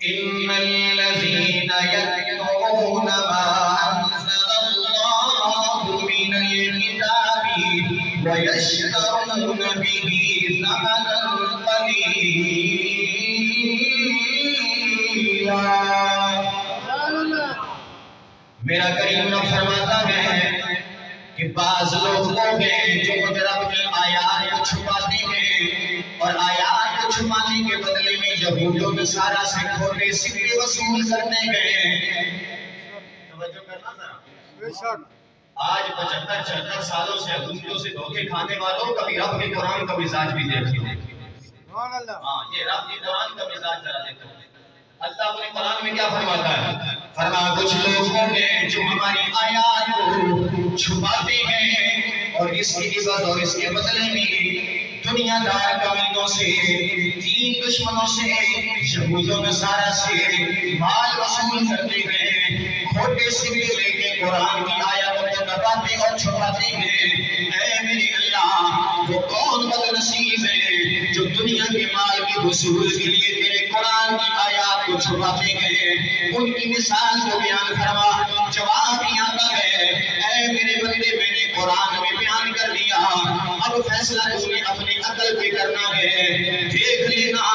إن الذين يكتمون ما أنزل الله من الكتاب ويشترون به ثمنا قليلا میرا کریم نے فرماتا ہے کہ بعض لوگ وہ ہیں جو رب کی آیات کو چھپاتے ہیں اور آیات کو چھپانے کے بدلے میں یہود و نصارہ سے کھوٹے سکے وصول کرنے گئے۔ توجہ کرنا ذرا، آج 75-76 سالوں سے حکومتوں سے دھوکے کھانے والوں کبھی رب کے قرآن کا مزاج بھی دیکھو۔ ہاں، یہ رب کے قرآن کا مزاج ذرا دیکھو۔ اللہ اپنے قرآن میں کیا فرماتا ہے؟ فرمایا کچھ لوگ ہوں گے جو ہماری آیات کو چھپاتے ہیں اور اس کی عزت اور اس کے بدلے میں دنیا دار کمینوں سے، دین دشمنوں سے، یہود و نصارہ سے مال وصول کرتے ہیں، کھوٹے سکے لے کے قرآن کی آیاتوں کو دباتے اور چھپاتے ہیں۔ اے میرے اللہ، وہ کون بد نصیب ہے جو دنیا کے مال کے حصول کے لیے تیرے قرآن کی آیات کو چھپاتے ہیں؟ ان کی مثال کو بیان فرما۔ جواب یہ آتا ہے، اے میرے بندے، میں نے قرآن میں بیان کر دیا، اب فیصلہ تم نے اپنی عقل پہ کرنا ہے۔ دیکھ لینا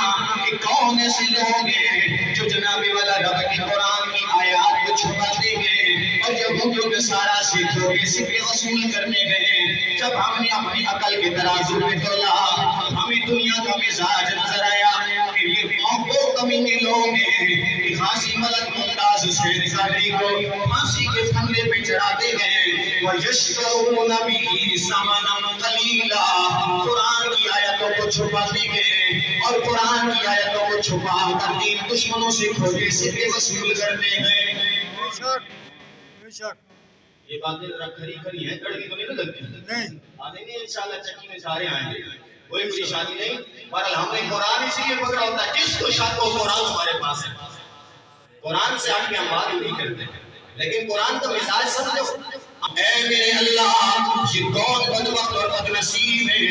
کہ کون ایسے لوگ ہیں جو جناب والا رب کی قرآن کی آیات کو چھپاتے ہیں اور یہود و نصارہ سے کھوٹے سکے وصول کرنے گئے۔ جب ہم نے اپنی عقل کے ترازو میں تولا، ہمیں دنیا کا مزاج نظر آیا کہ یہ وہ کمینے لوگ ہیں کہ غازی ملک ممتاز حسین قادری کو پھانسی کے پھندے پہ چڑھاتے ہیں۔ وَيَشْتَرُونَ بِهِ ثَمَنًا قَلِيلًا، قرآن کی آیتوں کو چھپاتے ہیں اور قرآن کی آیتوں کو چھپا کر دین دشمنوں سے کھوٹے سکے وصول کرتے ہیں۔ یہ باتیں ذرا کھری کھری ہیں، کڑوی تو نہیں لگتی؟ نہیں، آنے نہیں انشاءاللہ چکی میں سارے آئیں گے، کوئی پریشانی نہیں۔ بہرحال ہم نے قرآن اسی لیے پکڑا ہوتا ہے، جس کو شک ہو قرآن ہمارے پاس ہے، قرآن سے ہم کی ہم بات نہیں کرتے، لیکن قرآن کا مزاج سمجھو۔ اے میرے اللہ، یہ کون بدبخت اور بدنصیب ہے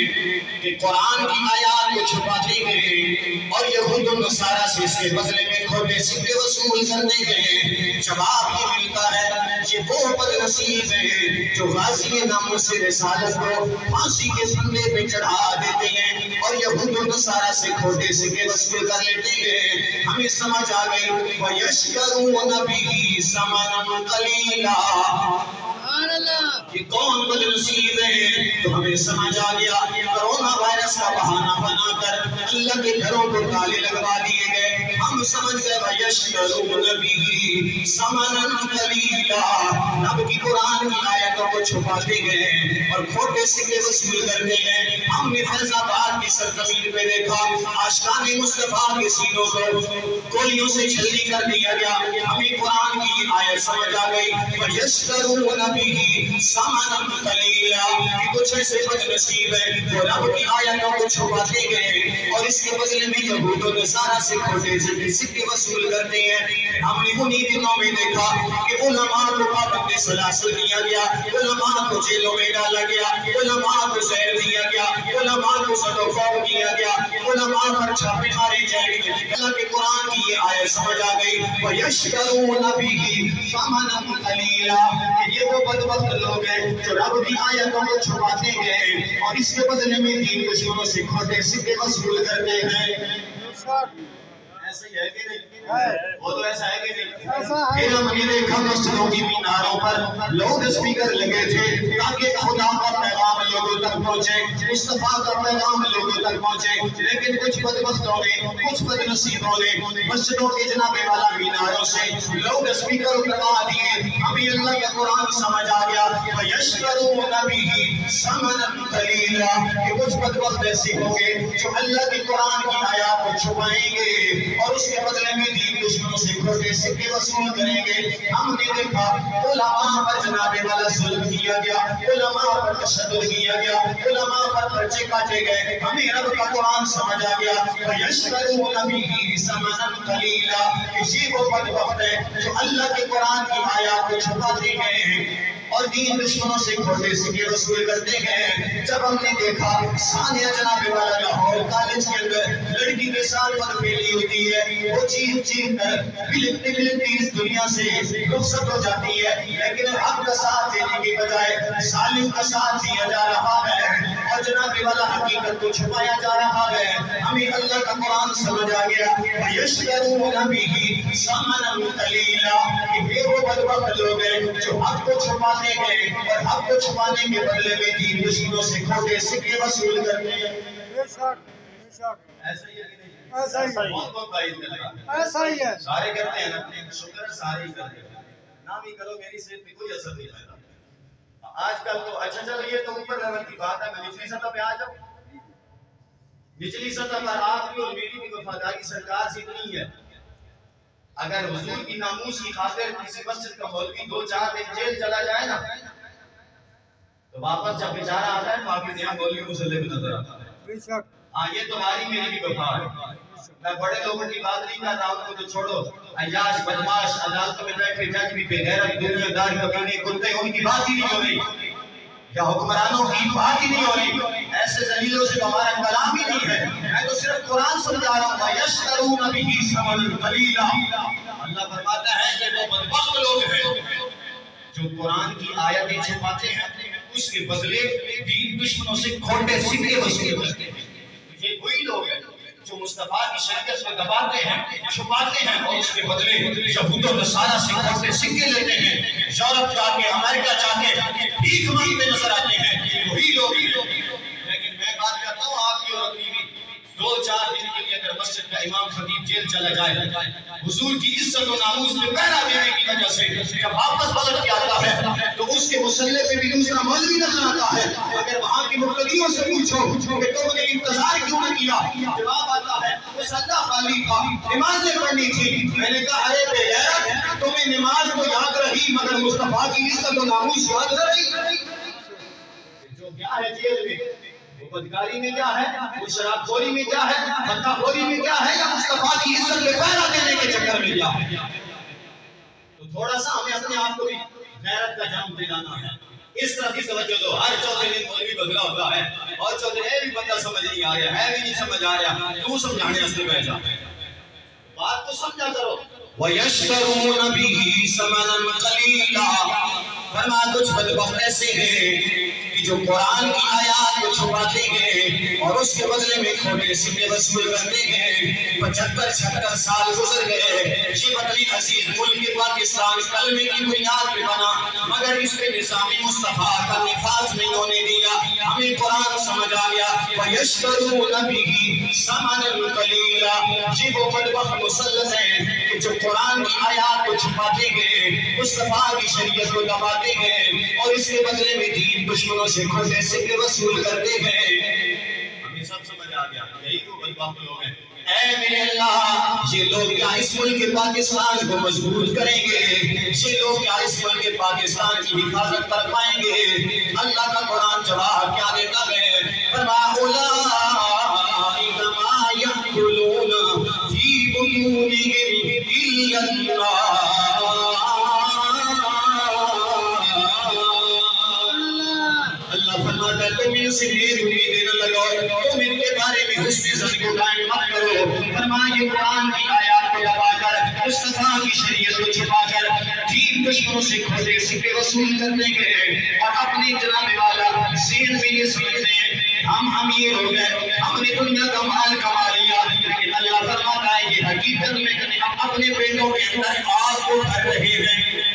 کہ قرآن کی آیات کو چھپاتے ہیں اور یہود و نصارہ سے اس کے بدلے میں کھوٹے سکے وصول کرنے گئے۔ جواب یہ ملتا ہے، یہ وہ بدنصیب ہے جو غازی ناموس رسالت کو پھانسی کے پھندے پہ چڑھا دیتے ہیں اور یہود و نصارہ سے کھوٹے سکے وصول کر لیتے ہیں۔ ہمیں سمجھ آ گئی، وَيَشْتَرُونَ بِهِ ثَمَنًا قَلِيلًا، یہ کون بدنصیب ہے؟ تو ہمیں سمجھ آ گیا، کرونا وائرس کا بہانہ بنا کر اللہ کے گھروں کو تالے لگوا دیے گئے۔ ہم سمجھ گئے وَيَشْتَرُونَ بِهِ ثَمَنًا قَلِيلًا، رب کی قرآن کی آیتوں کو چھپاتے گئے اور کھوٹے سکے وصول کرتے ہیں۔ ہم نے فیض آباد کی سرزمین پہ دیکھا، عاشقان مصطفیٰ کے سینوں کو گولیوں سے چھلنی کر دیا گیا۔ ہمیں قرآن کی آیت سمجھ آ گئی، وَيَشْتَرُونَ بِهِ ثَمَنًا قَلِيلًا، کہ کچھ ایسے بدنصیب ہیں وہ رب کی آیتوں کو چھپاتے گئے اور اس کے بدلے میں یہود و نصارہ سے کھوٹے سکے وصول کرتے ہیں۔ ہم نے انہی دنوں میں دیکھا کہ علماء کو پابند سلاسل دیا گیا، علماء کو جیلوں میں ڈالا گیا، علماء کو زہر دیا گیا، علماء کو زد و خوف کیا گیا، علماء پر چھاپے مارے جائے گئے۔ اللہ کے قرآن کی یہ آیت سمجھ آ گئی، وَيَشْتَرُونَ بِهِ ثَمَنًا قَلِيلًا، کہ یہ وہ بدبخت لوگ ہیں جو رب کی آیتوں کو چھپاتے گئے اور اس کے بدلے میں دین دشمنوں سے کھوٹے سکے وصول کرتے ہیں۔ ایسا ہی ہے کہ نہیں؟ وہ تو ایسا ہے کہ نہیں؟ پھر ہم نے دیکھا مسجدوں کی میناروں پر لاؤڈ اسپیکر لگے تھے تاکہ خدا کا پیغام لوگوں تک پہنچے، مصطفیٰ کا پیغام لوگوں تک پہنچے، لیکن کچھ بدبختوں نے، کچھ بدنصیبوں نے مسجدوں کے جناب والا میناروں سے لاؤڈ اسپیکر اتروا دیے۔ ہمیں اللہ کا قرآن سمجھ آ گیا، وَيَشْتَرُونَ بِهِ ثَمَنًا قَلِيلًا، کہ کچھ بدبخت ایسے ہوں گے جو اللہ کے قرآن کی آیات کو چھپائیں گے اور اس کے بدلے میں دین دشمنوں سے کھوٹے سکے وصول کریں گے۔ ہم نے دیکھا علماء پر جناب والا ظلم کیا گیا، علماء پر تشدد کیا گیا، علماء پر پرچے کاٹے گئے۔ ہمیں رب کا قرآن سمجھ آ گیا، وَيَشْتَرُونَ بِهِ ثَمَنًا قَلِيلًا، کہ یہ وہ بدبخت ہے جو اللہ کے قرآن کی آیات کو چھپاتے ہیں اور دین دشمنوں سے کھوٹے سکے وصول کرتے ہیں۔ جب ہم نے دیکھا ثانیہ جناب والا لاہور کالج کے اندر لڑکی کے ساتھ بدفعلی ہوتی ہے، وہ چیخ چیخ کر بلکتی بلکتی اس دنیا سے رخصت ہو جاتی ہے، لیکن حق کا ساتھ دینے کی بجائے ظالم کا ساتھ دیا جا رہا ہے اور جناب والا حقیقت کو چھپایا جا رہا ہے۔ ہمیں اللہ کا قرآن سمجھ آ گیا، وَيَشْتَرُونَ بِهِ ثَمَنًا قَلِيلًا، کہ وہ بدبخت لوگ ہیں جو حق کو چھپاتے ہیں اور حق کو چھپانے کے بدلے میں دین دشمنوں سے کھوٹے سکے وصول کرتے ہیں۔ ایسا ہی ہے کہ نہیں؟ ایسا ہی ہے، بہت باعث کر رہا ہے، ایسا ہی ہے، سارے کرتے ہیں نا، شکر ہے سارے ہی کرتے ہیں، نام ہی کرو میری صحت پہ کوئی اثر نہیں پیدا۔ آج کل تو اچھا چلو یہ تو اوپر لیول کی بات ہے، میں نچلی سطح پہ آ جاؤں۔ نچلی سطح پر آپ کی اور میری بھی وفاداری سرکار سے اتنی ہے، اگر حضور کی ناموس کی خاطر کسی مسجد کا مولوی 2-4 دن جیل چلا جائے نا، تو واپس جب بیچارہ آتا ہے تو آپ کے یہاں مولوی مسلح میں نظر آتا ہے۔ ہاں یہ تمہاری میری بھی وفا ہے، میں بڑے لوگوں کی بات نہیں کر رہا ہوں، ان کو تو چھوڑو، عیاش بدماش عدالتوں میں بیٹھے جج بھی بے غیرت دنیا دار کمینے کتے، ان کی بات ہی نہیں ہو رہی، یا حکمرانوں کی بات ہی نہیں ہو رہی، ایسے ذلیلوں سے ہمارا کلام ہی نہیں ہے۔ میں تو صرف قرآن سمجھا رہا ہوں، وَيَشْتَرُونَ بِهِ ثَمَنًا قَلِيلًا۔ اللہ فرماتا ہے کہ وہ بدبخت لوگ ہیں جو قرآن کی آیتیں چھپاتے ہیں، اس کے بدلے دین دشمنوں سے کھوٹے سکے وصول کرتے ہیں۔ یہ وہی لوگ ہیں جو مصطفیٰ کی شریعت کو دباتے ہیں، چھپاتے ہیں اور اس کے بدلے یہود و نصارہ سے کھوٹے سکے لیتے ہیں، یورپ جا کے امریکہ جا کے بھیک مانگتے نظر آتے ہیں، وہی لوگ ہیں۔ لیکن میں بات کرتا ہوں آپ کی اور اپنی بھی، 2-4 دن کے لیے اگر مسجد کا امام خطیب جیل چلا جائے، حضور کی عزت و ناموس میں پہرا دینے کی وجہ سے جب واپس پلٹ کے آتا ہے تو اس کے مسلح پہ بھی دوسرا مولوی نظر آتا ہے۔ اگر وہاں کی مقتدیوں سے پوچھو کہ تم نے انتظار کیوں نہ کیا، جواب آتا ہے مسلح خالی تھا، نمازیں پڑھنی تھی۔ میں نے کہا ارے بے غیرت، تمہیں نماز تو یاد رہی مگر مصطفیٰ کی عزت و ناموس یاد نہ رہی؟ جو کیا ہے جیل میں، وہ بدکاری میں کیا ہے، وہ شراب خوری میں کیا ہے، مکہ خوری میں کیا ہے، یا مصطفیٰ کی عزت میں پہرا دینے کے چکر میں کیا ہے؟ تو تھوڑا سا ہمیں اپنے آپ کو بھی غیرت کا جام دلانا ہے۔ اس طرح کی توجہ دو، ہر چوتھے دن مولوی بدلا ہوتا ہے اور چوتھے اے بھی بندہ سمجھ نہیں آ رہا ہے بھی نہیں سمجھ آ رہا، تو سمجھانے سے بیٹھ جا، بات کو سمجھا کرو۔ وَيَشْتَرُونَ بِهِ ثَمَنًا قَلِيلًا، فرمایا کچھ بدبخت ایسے ہیں کہ جو قرآن کی آیات کو چھپاتے ہیں اور اس کے بدلے میں کھوٹے سکے وصول کرتے ہیں۔ 75-76 سال گزر گئے، یہ وطن عزیز ملک پاکستان کلمے کی بنیاد پہ بنا، مگر اس پہ نظام مصطفیٰ کا نفاذ نہیں ہونے دیا۔ ہمیں قرآن سمجھ آ گیا، وَيَشْتَرُونَ بِهِ ثَمَنًا قَلِيلًا، یہ وہ بدبخت مسلط ہیں کہ جو قرآن کی آیات کو چھپاتے ہیں، مصطفیٰ کی شریعت کو دباتے ہیں اور اس کے بدلے میں دین دشمنوں سے کھوٹے سکے وصول کرتے ہیں۔ ہمیں سب سمجھ آ گیا، یہی تو بدبخت لوگ ہیں۔ اے میرے اللہ، یہ لوگ کیا اس ملک پاکستان کو مضبوط کریں گے؟ یہ لوگ کیا اس ملک پاکستان کی حفاظت کر پائیں گے؟ اللہ کا قرآن جواب کیا دیتا ہے؟ فرمایا اولئک ما یأکلون فی بطونہم الا النار۔ اللہ فرماتا ہے تم ان سے نیک امیدیں نہ لگاؤ، تم ان کے بارے میں حسن ظن کو قائم مت کرو۔ فرمایا یہ قرآن کی آیات کو دبا کر، مصطفیٰ کی شریعت کو چھپا کر دین دشمنوں سے کھوٹے سکے وصول کرنے کے اور اپنی جناب والا ذہن میں یہ سمجھتے ہیں ہم امیر ہو گئے، ہم نے دنیا کا مال کما لیا، لیکن اللہ فرماتا ہے یہ حقیقت میں ہم اپنے پیٹوں کے اندر آگ کو بھر رہے ہیں۔